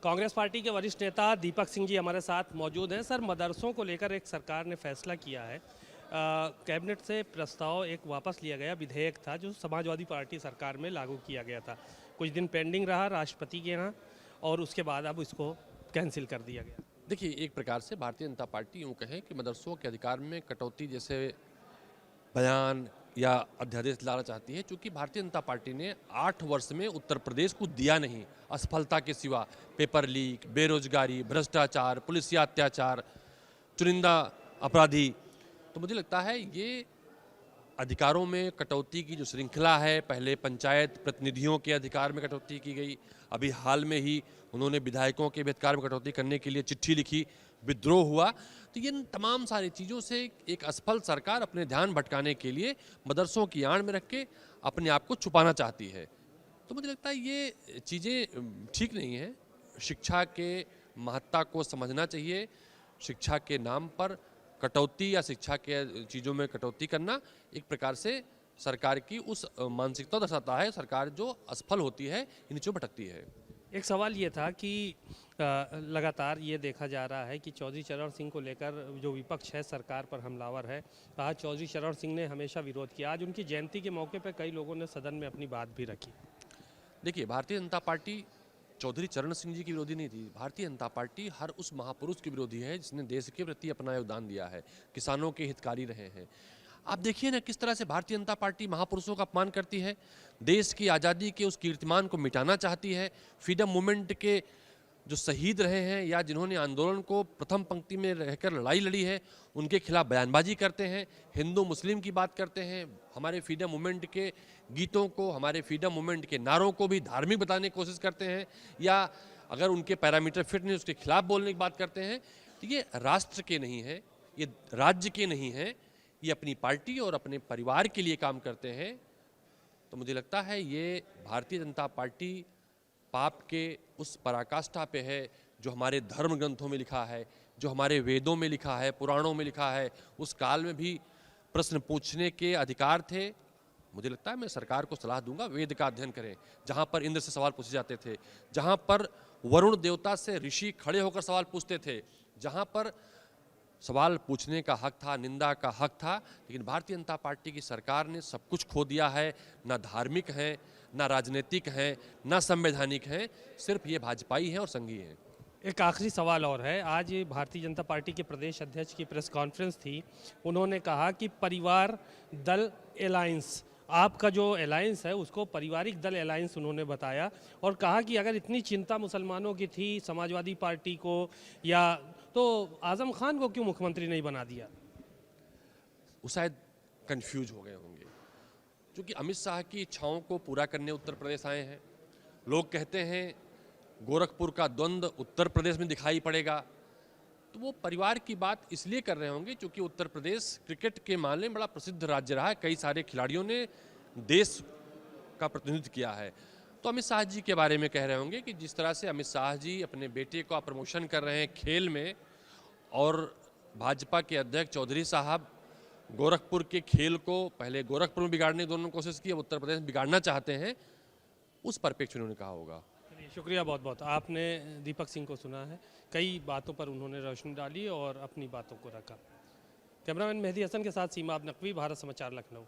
Congress party के वरिष्ठ नेता दीपक सिंह जी हमारे साथ मौजूद हैं। सर, मदरसों को लेकर एक सरकार ने फैसला किया है। कैबिनेट से प्रस्ताव एक वापस लिया गया, विधेयक था जो समाजवादी पार्टी सरकार में लागू किया गया था। कुछ दिन पेंडिंग रहा राष्ट्रपति के यहाँ और उसके बाद अब इसको कैंसिल कर दिया गया। देखिए, एक प्रकार से भारतीय जनता पार्टी यूँ कहें कि मदरसों के अधिकार में कटौती जैसे बयान या अध्यादेश लाना चाहती है, क्योंकि भारतीय जनता पार्टी ने 8 वर्ष में उत्तर प्रदेश को दिया नहीं, असफलता के सिवा। पेपर लीक, बेरोजगारी, भ्रष्टाचार, पुलिसिया अत्याचार, चुनिंदा अपराधी। तो मुझे लगता है ये अधिकारों में कटौती की जो श्रृंखला है, पहले पंचायत प्रतिनिधियों के अधिकार में कटौती की गई, अभी हाल में ही उन्होंने विधायकों के भी अधिकार में कटौती करने के लिए चिट्ठी लिखी, विद्रोह हुआ। तो ये तमाम सारी चीज़ों से एक असफल सरकार अपने ध्यान भटकाने के लिए मदरसों की आड़ में रख के अपने आप को छुपाना चाहती है। तो मुझे लगता है ये चीज़ें ठीक नहीं हैं। शिक्षा के महत्ता को समझना चाहिए। शिक्षा के नाम पर कटौती या शिक्षा के चीज़ों में कटौती करना एक प्रकार से सरकार की उस मानसिकता दर्शाता है। सरकार जो असफल होती है, इन चीज़ों भटकती है। एक सवाल ये था कि लगातार ये देखा जा रहा है कि चौधरी चरण सिंह को लेकर जो विपक्ष है सरकार पर हमलावर है। कहा चौधरी चरण सिंह ने हमेशा विरोध किया। आज उनकी जयंती के मौके पर कई लोगों ने सदन में अपनी बात भी रखी। देखिए, भारतीय जनता पार्टी चौधरी चरण सिंह जी की विरोधी नहीं थी। भारतीय जनता पार्टी हर उस महापुरुष की विरोधी है जिसने देश के प्रति अपना योगदान दिया है, किसानों के हितकारी रहे हैं। आप देखिए ना किस तरह से भारतीय जनता पार्टी महापुरुषों का अपमान करती है, देश की आज़ादी के उस कीर्तिमान को मिटाना चाहती है। फ्रीडम मूवमेंट के जो शहीद रहे हैं या जिन्होंने आंदोलन को प्रथम पंक्ति में रहकर लड़ाई लड़ी है, उनके खिलाफ बयानबाजी करते हैं, हिंदू मुस्लिम की बात करते हैं, हमारे फ्रीडम मूवमेंट के गीतों को, हमारे फ्रीडम मूवमेंट के नारों को भी धार्मिक बताने की कोशिश करते हैं, या अगर उनके पैरामीटर फिट नहीं उसके खिलाफ बोलने की बात करते हैं। तो ये राष्ट्र के नहीं है, ये राज्य के नहीं है, ये अपनी पार्टी और अपने परिवार के लिए काम करते हैं। तो मुझे लगता है ये भारतीय जनता पार्टी पाप के उस पराकाष्ठा पे है जो हमारे धर्म ग्रंथों में लिखा है, जो हमारे वेदों में लिखा है, पुराणों में लिखा है। उस काल में भी प्रश्न पूछने के अधिकार थे। मुझे लगता है मैं सरकार को सलाह दूंगा, वेद का अध्ययन करें, जहाँ पर इंद्र से सवाल पूछे जाते थे, जहाँ पर वरुण देवता से ऋषि खड़े होकर सवाल पूछते थे, जहाँ पर सवाल पूछने का हक था, निंदा का हक था। लेकिन भारतीय जनता पार्टी की सरकार ने सब कुछ खो दिया है। ना धार्मिक है, ना राजनीतिक है, ना संवैधानिक है, सिर्फ ये भाजपाई है और संघी है। एक आखिरी सवाल और है। आज भारतीय जनता पार्टी के प्रदेश अध्यक्ष की प्रेस कॉन्फ्रेंस थी। उन्होंने कहा कि परिवार दल अलायंस, आपका जो अलायंस है उसको पारिवारिक दल अलायंस उन्होंने बताया, और कहा कि अगर इतनी चिंता मुसलमानों की थी समाजवादी पार्टी को, या तो आजम खान को क्यों मुख्यमंत्री नहीं बना दिया? वो शायद कंफ्यूज हो गए होंगे, क्योंकि अमित शाह की इच्छाओं को पूरा करने उत्तर प्रदेश आए हैं। लोग कहते हैं गोरखपुर का द्वंद्व उत्तर प्रदेश में दिखाई पड़ेगा। तो वो परिवार की बात इसलिए कर रहे होंगे क्योंकि उत्तर प्रदेश क्रिकेट के मामले में बड़ा प्रसिद्ध राज्य रहा है। कई सारे खिलाड़ियों ने देश का प्रतिनिधित्व किया है। तो अमित शाह जी के बारे में कह रहे होंगे कि जिस तरह से अमित शाह जी अपने बेटे का प्रमोशन कर रहे हैं खेल में, और भाजपा के अध्यक्ष चौधरी साहब गोरखपुर के खेल को पहले गोरखपुर में बिगाड़ने की दोनों कोशिश की, अब उत्तर प्रदेश में बिगाड़ना चाहते हैं, उस परिप्रेक्ष्य में उन्होंने कहा होगा। शुक्रिया बहुत बहुत। आपने दीपक सिंह को सुना है, कई बातों पर उन्होंने रोशनी डाली और अपनी बातों को रखा। कैमरामैन मेहदी हसन के साथ सीमा नकवी, भारत समाचार, लखनऊ।